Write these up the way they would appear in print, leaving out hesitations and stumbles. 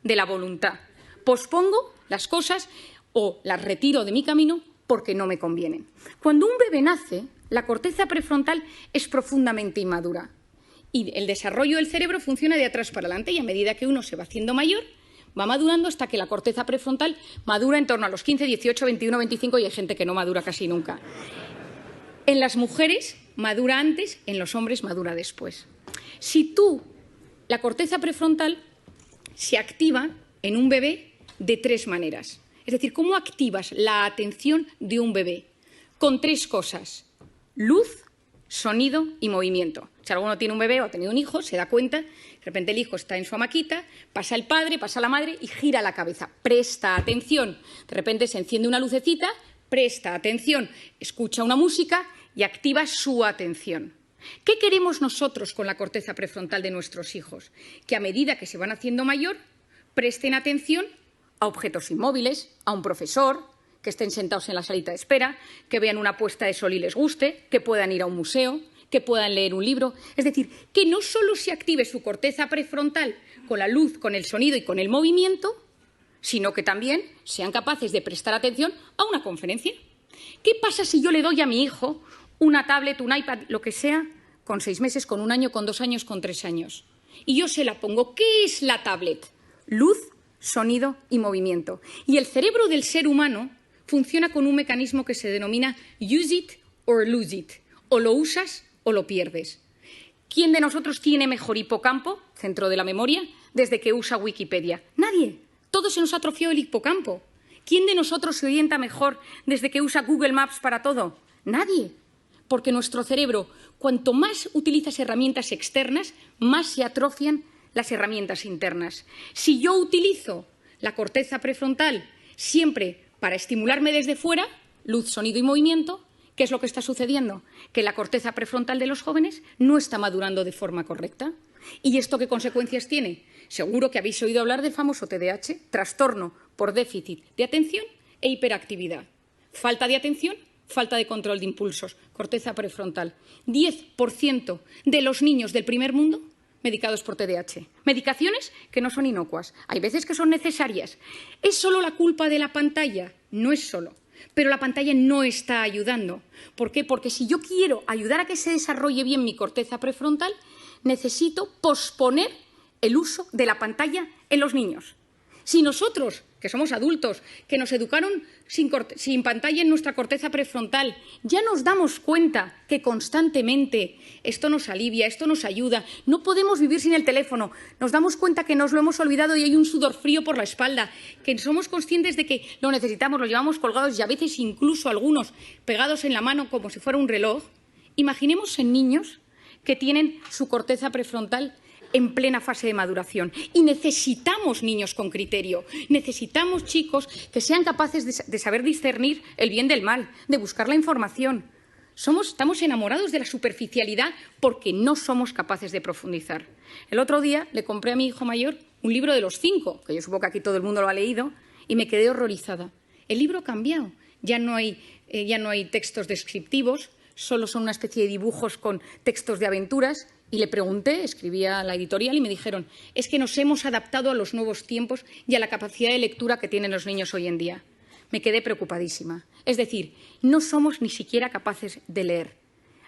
de la voluntad. Pospongo las cosas o las retiro de mi camino porque no me convienen. Cuando un bebé nace, la corteza prefrontal es profundamente inmadura y el desarrollo del cerebro funciona de atrás para adelante, y a medida que uno se va haciendo mayor, va madurando hasta que la corteza prefrontal madura en torno a los 15, 18, 21, 25 y hay gente que no madura casi nunca. En las mujeres madura antes, en los hombres madura después. Si la corteza prefrontal se activa en un bebé de 3 maneras. Es decir, ¿cómo activas la atención de un bebé? Con 3 cosas: luz, sonido y movimiento. Si alguno tiene un bebé o ha tenido un hijo, se da cuenta, de repente el hijo está en su hamaquita, pasa el padre, pasa la madre y gira la cabeza. Presta atención. De repente se enciende una lucecita, presta atención, escucha una música y activa su atención. ¿Qué queremos nosotros con la corteza prefrontal de nuestros hijos? Que a medida que se van haciendo mayor, presten atención a objetos inmóviles, a un profesor, que estén sentados en la salita de espera, que vean una puesta de sol y les guste, que puedan ir a un museo, que puedan leer un libro. Es decir, que no solo se active su corteza prefrontal con la luz, con el sonido y con el movimiento, sino que también sean capaces de prestar atención a una conferencia. ¿Qué pasa si yo le doy a mi hijo una tablet, un iPad, lo que sea, con 6 meses, con 1 año, con 2 años, con 3 años? Y yo se la pongo. ¿Qué es la tablet? Luz, sonido y movimiento. Y el cerebro del ser humano funciona con un mecanismo que se denomina use it or lose it. O lo usas o lo pierdes. ¿Quién de nosotros tiene mejor hipocampo, centro de la memoria, desde que usa Wikipedia? Nadie. Todos se nos ha atrofiado el hipocampo. ¿Quién de nosotros se orienta mejor desde que usa Google Maps para todo? Nadie. Porque nuestro cerebro, cuanto más utilizas herramientas externas, más se atrofian las herramientas internas. Si yo utilizo la corteza prefrontal siempre para estimularme desde fuera, luz, sonido y movimiento, ¿qué es lo que está sucediendo? Que la corteza prefrontal de los jóvenes no está madurando de forma correcta. ¿Y esto qué consecuencias tiene? Seguro que habéis oído hablar del famoso TDAH, trastorno por déficit de atención e hiperactividad. Falta de atención, falta de control de impulsos, corteza prefrontal. 10% de los niños del primer mundo medicados por TDAH. Medicaciones que no son inocuas. Hay veces que son necesarias. ¿Es solo la culpa de la pantalla? No es solo. Pero la pantalla no está ayudando. ¿Por qué? Porque si yo quiero ayudar a que se desarrolle bien mi corteza prefrontal, necesito posponer el uso de la pantalla en los niños. Si nosotros, que somos adultos, que nos educaron sin pantalla en nuestra corteza prefrontal, ya nos damos cuenta que constantemente esto nos alivia, esto nos ayuda, no podemos vivir sin el teléfono, nos damos cuenta que nos lo hemos olvidado y hay un sudor frío por la espalda, que somos conscientes de que lo necesitamos, lo llevamos colgados y a veces incluso algunos pegados en la mano como si fuera un reloj. Imaginemos en niños que tienen su corteza prefrontal en plena fase de maduración. Y necesitamos niños con criterio, necesitamos chicos que sean capaces de saber discernir el bien del mal, de buscar la información. Estamos enamorados de la superficialidad porque no somos capaces de profundizar. El otro día le compré a mi hijo mayor un libro de los 5, que yo supongo que aquí todo el mundo lo ha leído, y me quedé horrorizada. El libro ha cambiado, ya no hay textos descriptivos, solo son una especie de dibujos con textos de aventuras. Y le pregunté, escribí a la editorial y me dijeron, es que nos hemos adaptado a los nuevos tiempos y a la capacidad de lectura que tienen los niños hoy en día. Me quedé preocupadísima. Es decir, no somos ni siquiera capaces de leer.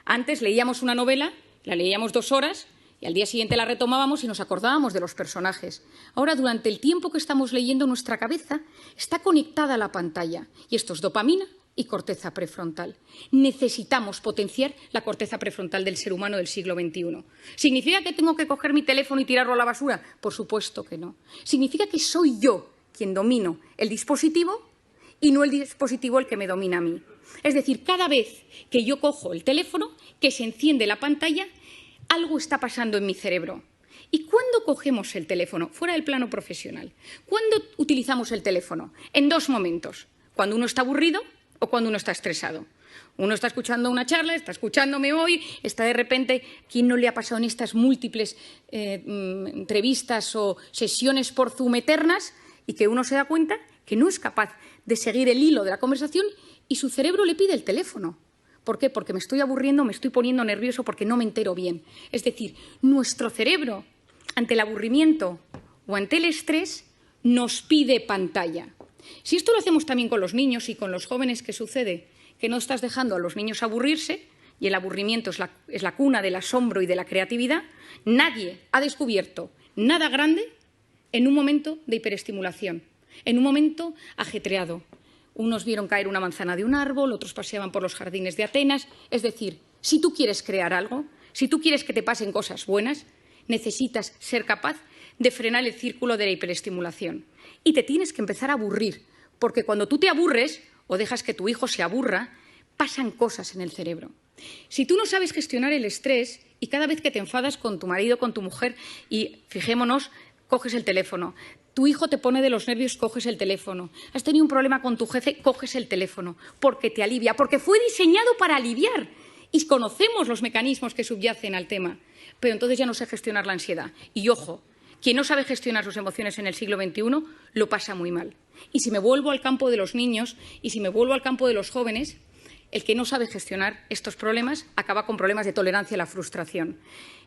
Antes leíamos una novela, la leíamos 2 horas y al día siguiente la retomábamos y nos acordábamos de los personajes. Ahora, durante el tiempo que estamos leyendo, nuestra cabeza está conectada a la pantalla y esto es dopamina y corteza prefrontal. Necesitamos potenciar la corteza prefrontal del ser humano del siglo XXI. ¿Significa que tengo que coger mi teléfono y tirarlo a la basura? Por supuesto que no. Significa que soy yo quien domino el dispositivo y no el dispositivo el que me domina a mí. Es decir, cada vez que yo cojo el teléfono, que se enciende la pantalla, algo está pasando en mi cerebro. ¿Y cuándo cogemos el teléfono? Fuera del plano profesional. ¿Cuándo utilizamos el teléfono? En 2 momentos. Cuando uno está aburrido o cuando uno está estresado. Uno está escuchando una charla, está escuchándome hoy, está de repente, ¿quién no le ha pasado en estas múltiples entrevistas o sesiones por Zoom eternas? Y que uno se da cuenta que no es capaz de seguir el hilo de la conversación y su cerebro le pide el teléfono. ¿Por qué? Porque me estoy aburriendo, me estoy poniendo nervioso porque no me entero bien. Es decir, nuestro cerebro, ante el aburrimiento o ante el estrés, nos pide pantalla. Si esto lo hacemos también con los niños y con los jóvenes, ¿qué sucede? Que no estás dejando a los niños aburrirse, y el aburrimiento es la cuna del asombro y de la creatividad. Nadie ha descubierto nada grande en un momento de hiperestimulación, en un momento ajetreado. Unos vieron caer una manzana de un árbol, otros paseaban por los jardines de Atenas. Es decir, si tú quieres crear algo, si tú quieres que te pasen cosas buenas, necesitas ser capaz de frenar el círculo de la hiperestimulación. Y te tienes que empezar a aburrir, porque cuando tú te aburres o dejas que tu hijo se aburra, pasan cosas en el cerebro. Si tú no sabes gestionar el estrés y cada vez que te enfadas con tu marido, con tu mujer, y fijémonos, coges el teléfono, tu hijo te pone de los nervios, coges el teléfono, has tenido un problema con tu jefe, coges el teléfono, porque te alivia, porque fue diseñado para aliviar y conocemos los mecanismos que subyacen al tema, pero entonces ya no sé gestionar la ansiedad. Y ojo, quien no sabe gestionar sus emociones en el siglo XXI lo pasa muy mal. Y si me vuelvo al campo de los niños y si me vuelvo al campo de los jóvenes, el que no sabe gestionar estos problemas acaba con problemas de tolerancia a la frustración.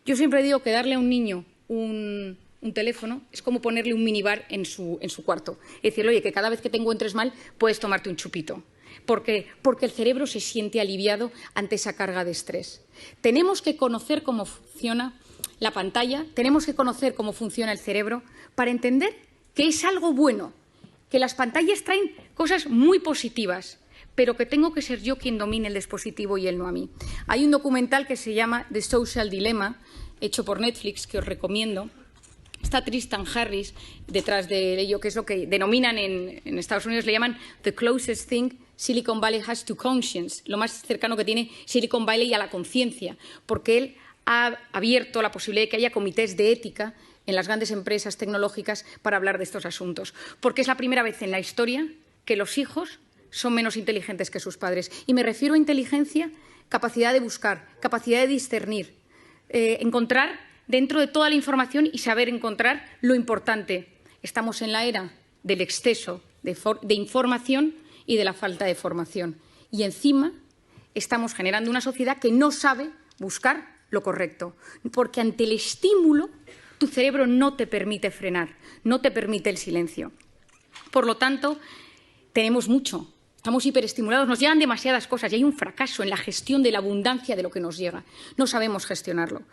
Yo siempre digo que darle a un niño un teléfono es como ponerle un minibar en su cuarto. Es decir, oye, que cada vez que te encuentres mal puedes tomarte un chupito. Porque el cerebro se siente aliviado ante esa carga de estrés. Tenemos que conocer cómo funciona la pantalla, tenemos que conocer cómo funciona el cerebro para entender que es algo bueno, que las pantallas traen cosas muy positivas, pero que tengo que ser yo quien domine el dispositivo y él no a mí. Hay un documental que se llama The Social Dilemma, hecho por Netflix, que os recomiendo. Está Tristan Harris detrás de ello, que es lo que denominan en Estados Unidos, le llaman the closest thing Silicon Valley has to conscience, lo más cercano que tiene Silicon Valley a la conciencia, porque él ha abierto la posibilidad de que haya comités de ética en las grandes empresas tecnológicas para hablar de estos asuntos, porque es la primera vez en la historia que los hijos son menos inteligentes que sus padres. Y me refiero a inteligencia, capacidad de buscar, capacidad de discernir, encontrar dentro de toda la información y saber encontrar lo importante. Estamos en la era del exceso de información y de la falta de formación. Y encima estamos generando una sociedad que no sabe buscar lo correcto, porque ante el estímulo tu cerebro no te permite frenar, no te permite el silencio. Por lo tanto, tenemos mucho. Estamos hiperestimulados, nos llegan demasiadas cosas y hay un fracaso en la gestión de la abundancia de lo que nos llega. No sabemos gestionarlo.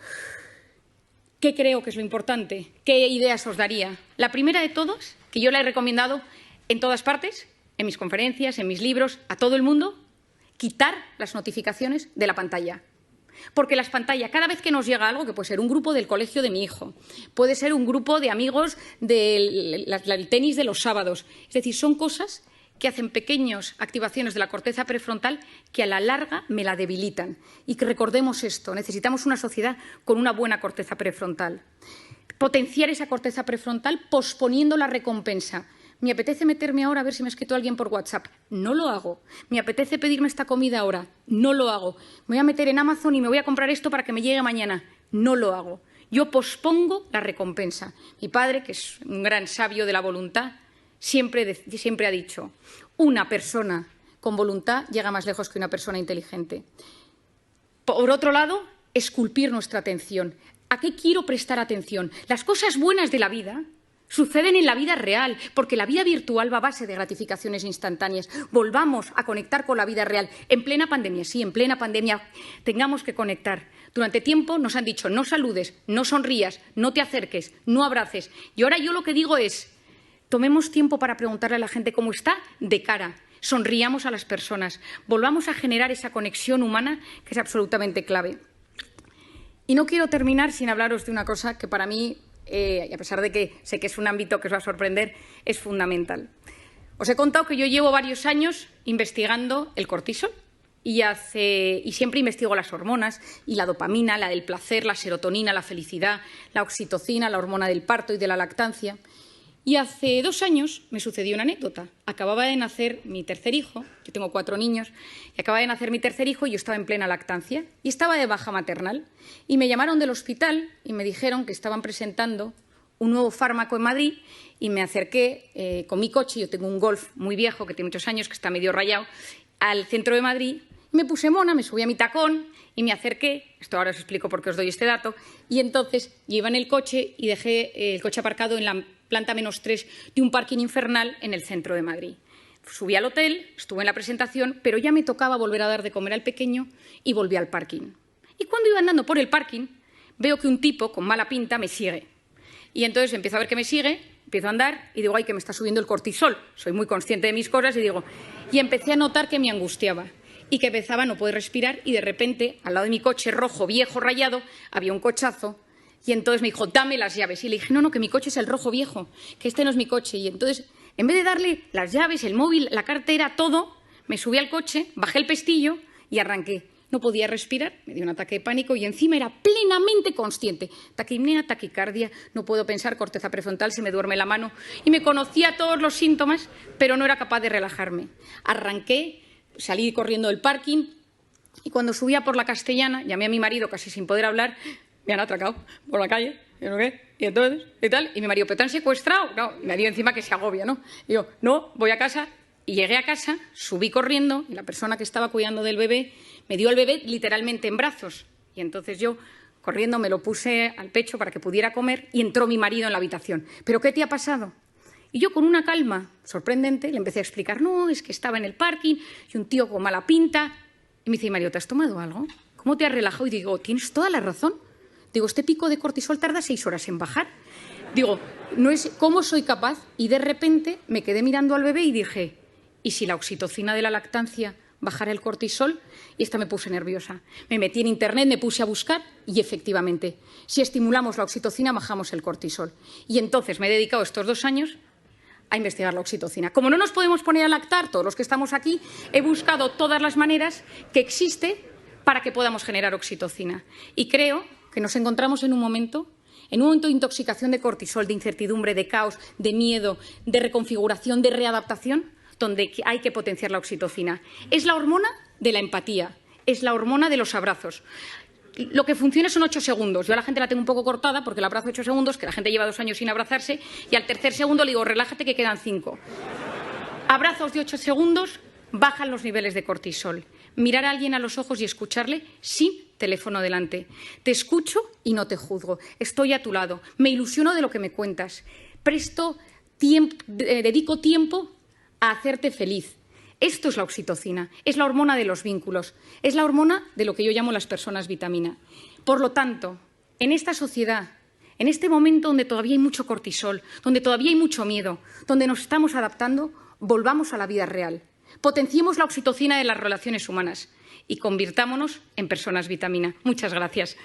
¿Qué creo que es lo importante? ¿Qué ideas os daría? La primera de todos, que yo la he recomendado en todas partes, en mis conferencias, en mis libros, a todo el mundo, quitar las notificaciones de la pantalla. Porque las pantallas, cada vez que nos llega algo, que puede ser un grupo del colegio de mi hijo, puede ser un grupo de amigos del tenis de los sábados, es decir, son cosas que hacen pequeñas activaciones de la corteza prefrontal que a la larga me la debilitan. Y que recordemos esto, necesitamos una sociedad con una buena corteza prefrontal. Potenciar esa corteza prefrontal posponiendo la recompensa. Me apetece meterme ahora a ver si me ha escrito alguien por WhatsApp. No lo hago. Me apetece pedirme esta comida ahora. No lo hago. Me voy a meter en Amazon y me voy a comprar esto para que me llegue mañana. No lo hago. Yo pospongo la recompensa. Mi padre, que es un gran sabio de la voluntad, siempre ha dicho, una persona con voluntad llega más lejos que una persona inteligente. Por otro lado, esculpir nuestra atención. ¿A qué quiero prestar atención? Las cosas buenas de la vida suceden en la vida real, porque la vida virtual va a base de gratificaciones instantáneas. Volvamos a conectar con la vida real. En plena pandemia, sí, en plena pandemia tengamos que conectar. Durante tiempo nos han dicho no saludes, no sonrías, no te acerques, no abraces. Y ahora yo lo que digo es, tomemos tiempo para preguntarle a la gente cómo está de cara. Sonriamos a las personas. Volvamos a generar esa conexión humana que es absolutamente clave. Y no quiero terminar sin hablaros de una cosa que para mí, y a pesar de que sé que es un ámbito que os va a sorprender, es fundamental. Os he contado que yo llevo varios años investigando el cortisol y siempre investigo las hormonas y la dopamina, la del placer, la serotonina, la felicidad, la oxitocina, la hormona del parto y de la lactancia. Y hace 2 años me sucedió una anécdota. Acababa de nacer mi tercer hijo, yo tengo 4 niños, y acababa de nacer mi tercer hijo y yo estaba en plena lactancia y estaba de baja maternal. Y me llamaron del hospital y me dijeron que estaban presentando un nuevo fármaco en Madrid y me acerqué con mi coche, yo tengo un Golf muy viejo que tiene muchos años, que está medio rayado, al centro de Madrid. Me puse mona, me subí a mi tacón y me acerqué, esto ahora os explico por qué os doy este dato, y entonces yo iba en el coche y dejé el coche aparcado en la planta -3 de un parking infernal en el centro de Madrid. Subí al hotel, estuve en la presentación, pero ya me tocaba volver a dar de comer al pequeño y volví al parking. Y cuando iba andando por el parking, veo que un tipo con mala pinta me sigue. Y entonces empiezo a ver que me sigue, empiezo a andar y digo, ay, que me está subiendo el cortisol. Soy muy consciente de mis cosas y empecé a notar que me angustiaba y que empezaba a no poder respirar y de repente, al lado de mi coche rojo, viejo, rayado, había un cochazo y entonces me dijo, dame las llaves. Y le dije, no, que mi coche es el rojo viejo, que este no es mi coche. Y entonces, en vez de darle las llaves, el móvil, la cartera, todo, me subí al coche, bajé el pestillo y arranqué. No podía respirar, me dio un ataque de pánico y encima era plenamente consciente. Taquipnea, taquicardia, no puedo pensar, corteza prefrontal, se me duerme la mano. Y me conocía todos los síntomas, pero no era capaz de relajarme. Arranqué, salí corriendo del parking y cuando subía por la Castellana, llamé a mi marido casi sin poder hablar, me han atracado por la calle, y entonces, y tal, y mi marido, ¿pero te han secuestrado? No, y me dio encima que se agobia, ¿no? Y yo, no, voy a casa. Y llegué a casa, subí corriendo y la persona que estaba cuidando del bebé me dio al bebé literalmente en brazos. Y entonces yo, corriendo, me lo puse al pecho para que pudiera comer y entró mi marido en la habitación. ¿Pero qué te ha pasado? Y yo, con una calma sorprendente, le empecé a explicar, no, es que estaba en el parking y un tío con mala pinta. Y me dice, Mario, ¿te has tomado algo? ¿Cómo te has relajado? Y digo, tienes toda la razón. Digo, este pico de cortisol tarda 6 horas en bajar. Digo, no es cómo soy capaz. Y de repente me quedé mirando al bebé y dije, ¿y si la oxitocina de la lactancia bajara el cortisol? Y esta me puse nerviosa. Me metí en Internet, me puse a buscar y efectivamente, si estimulamos la oxitocina, bajamos el cortisol. Y entonces me he dedicado estos 2 años a investigar la oxitocina. Como no nos podemos poner a lactar, todos los que estamos aquí, he buscado todas las maneras que existe para que podamos generar oxitocina. Y creo que nos encontramos en un momento de intoxicación de cortisol, de incertidumbre, de caos, de miedo, de reconfiguración, de readaptación, donde hay que potenciar la oxitocina. Es la hormona de la empatía, es la hormona de los abrazos. Lo que funciona son 8 segundos. Yo a la gente la tengo un poco cortada porque la abrazo 8 segundos, que la gente lleva 2 años sin abrazarse, y al tercer segundo le digo, relájate que quedan 5. Abrazos de 8 segundos bajan los niveles de cortisol. Mirar a alguien a los ojos y escucharle sin teléfono delante. Te escucho y no te juzgo. Estoy a tu lado. Me ilusiono de lo que me cuentas. Dedico tiempo a hacerte feliz. Esto es la oxitocina, es la hormona de los vínculos, es la hormona de lo que yo llamo las personas vitamina. Por lo tanto, en esta sociedad, en este momento donde todavía hay mucho cortisol, donde todavía hay mucho miedo, donde nos estamos adaptando, volvamos a la vida real. Potenciemos la oxitocina de las relaciones humanas y convirtámonos en personas vitamina. Muchas gracias.